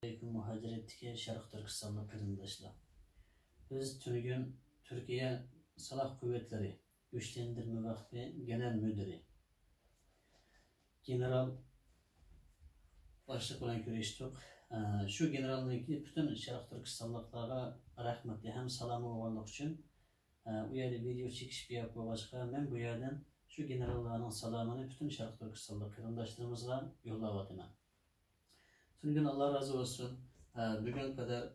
Aleyküm muhaciretdeki Şarkı Türkistanlı kırındaşlar. Biz tügün Türkiye Silah Kuvvetleri Güçlendirme Vakfı Genel Müdürü General başlık bilan görüştük. Şu generalniki bütün Şarkı Türkistanlıklara rahmetli hem salamı olganlık için bu yerde video çekiş bir yapı başka. Ben bu yerden şu generalların salamını bütün Şarkı Türkistanlı kırındaşlarımızla yollavatımam. Tüm Allah razı olsun. Bugün kadar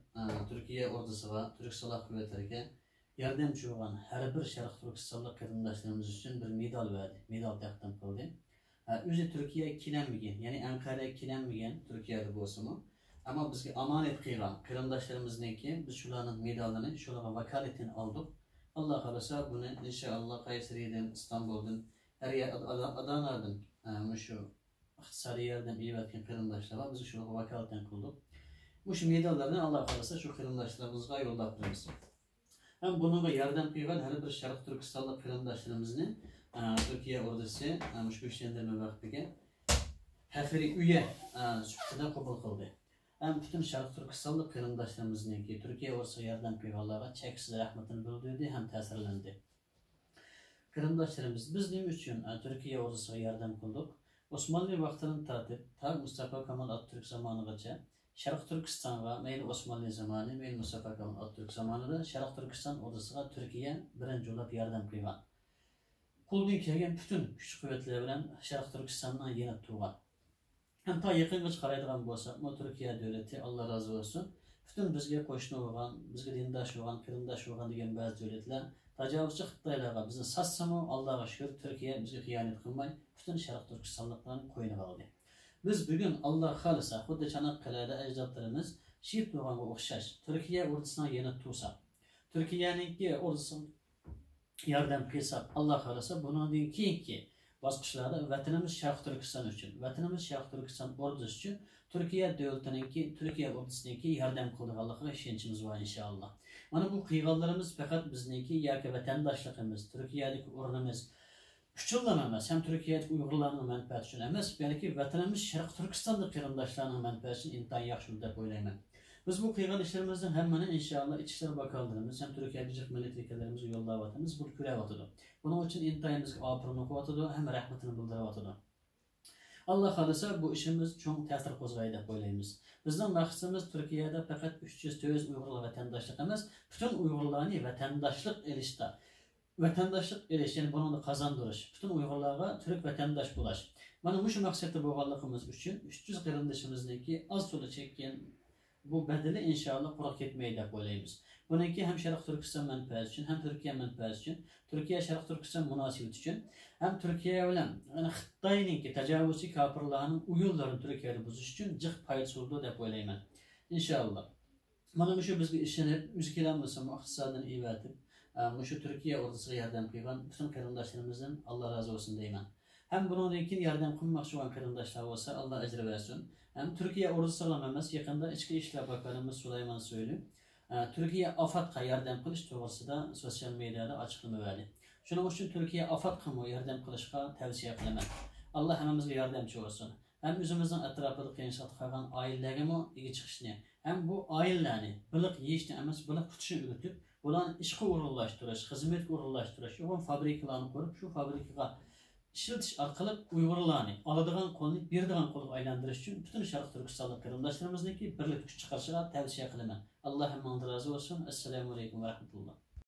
Türkiye ordusuga, Türk Silahlı Kuvvetleri'ne yardımcı olan her bir Şarkı Türkistanlı kırındaşlarımız için bir medal verdi. Medal takdim kıldı. Özü Türkiye kilenmegen, yani Ankara'ya kilenmegen Türkiye'de bolsunmu. Ama bizge amanet kıygan kırındaşlarımızdaki biz şuların medalını, şulara vakaletini aldık. Allah kalırsa bunu inşallah Kayseri'den, İstanbul'dan, her yer Adana'dan, şu İktisadi yerden iyi etken kırındaşlar var. Biz şunu vakaletini kıldık. Bu şu medallarını Allah kalırsa şu kırındaşlarımızga yollaptırırız. Hem bununla yardım kıygan her bir Şarkı Türkistanlı kırındaşlarımızın Türkiye ordusu şu güçlendirme vaktiga hafiri üye sübtida kabul kıldı. Hem bütün Şarkı Türkistanlı kırındaşlarımızın ki Türkiye ordusu yardım kıyganlara çeksiz rahmetini bildirdi hem tesirlendi. Kırındaşlarımız bizim için Türkiye ordusu yardım kıldık. Osmanlı vaxtının tatip, ta Mustafa Kemal Atatürk zamanıgacha Şarkı Türkistan'a, meyli Osmanlı zamanı, meyli Mustafa Kemal Atatürk zamanıda Şarkı Türkistan ordusuga Türkiye birinci olab yardım kıygan. Kuldan kelgen bütün güç kuvvetleri bilen Şarkı Türkistan'dan yenip turgan. Hem ta yakıngacha qaraydigan bolsak, bu Türkiye devleti Allah razı olsun. Bütün bizge qo'shni bo'lgan, bizge dindosh bo'lgan, qarindosh bo'lgan degan ba'zi davlatlar tajovuzchi Xitoylarga bizni satsamo Allohga shukr Türkiye bizga xiyonat qilmay, bütün Şarkı Türkistanlıklarni qo'yniga oldi. Biz bugün Allah xolisa, xuddi Çanakkale'de ajdodlarimiz shehid bo'lganga o'xshash Türkiye ordusuna yenib tursa, Türkiye'ninki ordusuna yordam qilsak, Allah xolisa bundan keyingi bosqichlarda vatanimiz Şarkı Türkistan uchun, vatanimiz Şarkı Türkistan ordusu uchun Türkiye devletiniki, Türkiye ordusuniki yordam qiladiganligiga ishonchimiz bor inshaalloh. Mana bu qiyganlarimiz faqat bizniki yoki vatandoshligimiz, Türkiye'deki o'rnimiz uchun emas, hem Türkiye'deki Uyg'urlarning manfaati uchun emas, balki vatanimiz Şarkı Türkistan'da qarindoshlarning manfaati uchun intayin yaxshi deb o'ylayman. Biz bu qiygan ishlarimizdan hammani inshaalloh Ichki Bakanlığımız hem Türkiye Birleşik Milletvekillerimiz yo'llayapmiz, bu ko'rayotdi. Buning uchun intayin bizga afrin o'qiyotdi, hem rahmatini bildiryotdi. Allah xolisa bu işimiz çok ta'sir qo'zg'aydi deb o'ylaymiz. Bizning maqsadimiz Türkiye'de faqat 300 Uyg'ur vatandaşlık emas, bütün Uyg'urlarni vatandaşlık elishda. Vatandaşlık elish, yani bunu kazandırış. Bütün Uyg'urlarga Türk vatandaş bulash. Mana bu maqsadda bo'lganligimiz uchun 300 qarindoshimizniki az to'la chekkan bu bedeli inşallah quruq ketmaydi deb o'ylaymiz. Buniki hem Şarkı Türkistan menfaati uchun, hem Türkiye menfaati uchun, Türkiye Şarkı Türkistan munosabati uchun, hem Türkiye bilan Xitoyninki tajovuzchi kofirlarning uyullarini Türkiye'de buzish uchun jiq foydasi bo'ldi deb o'ylayman. İnşallah. Mana shu bizga ishonib, o'zgalarimiz ham iqtisodini evatib, şu Türkiye ordusuga yordam qilgan bütün qarindoshlarımızdan Allah razı olsun deyman. Hem bundan keyin yordam qilmoqchi bo'lgan qarindoshlar bo'lsa, Allah ajr bersin. Hem Türkiye ordusu bilan emas, yaqinda Ichki ishlar bakanimiz Süleyman Soylu Türkiye AFAD'ga yordam qilish to'g'risida sosyal medyada açıklama verdi. Shuning uchun Türkiye AFAD'ga yordam qilishga tavsiya qilaman. Allah hammamizga yordamchi bo'lsin. Hem o'zimizning atrofida qiyinchilik qilgan oilalarga ega chiqishni, hem bu oilalarni biliq yeyishni emas, biliq tutishni o'rgatib, bularni ishga o'rinlashtirish, xizmatga o'rinlashtirish, yo'g'on fabrikalarni qurib, shu fabrikaga işletiş arkalık Uyg'urlarni aladigan qo'lni beradigan qo'lga aylantirish uchun bütün Şarkı Türkistanlı qarindoshlarimizniki birlik kuch chiqarishiga tavsiya qilaman. Alloh hammadan rozi bo'lsin. Assalomu alaykum va rahmatulloh.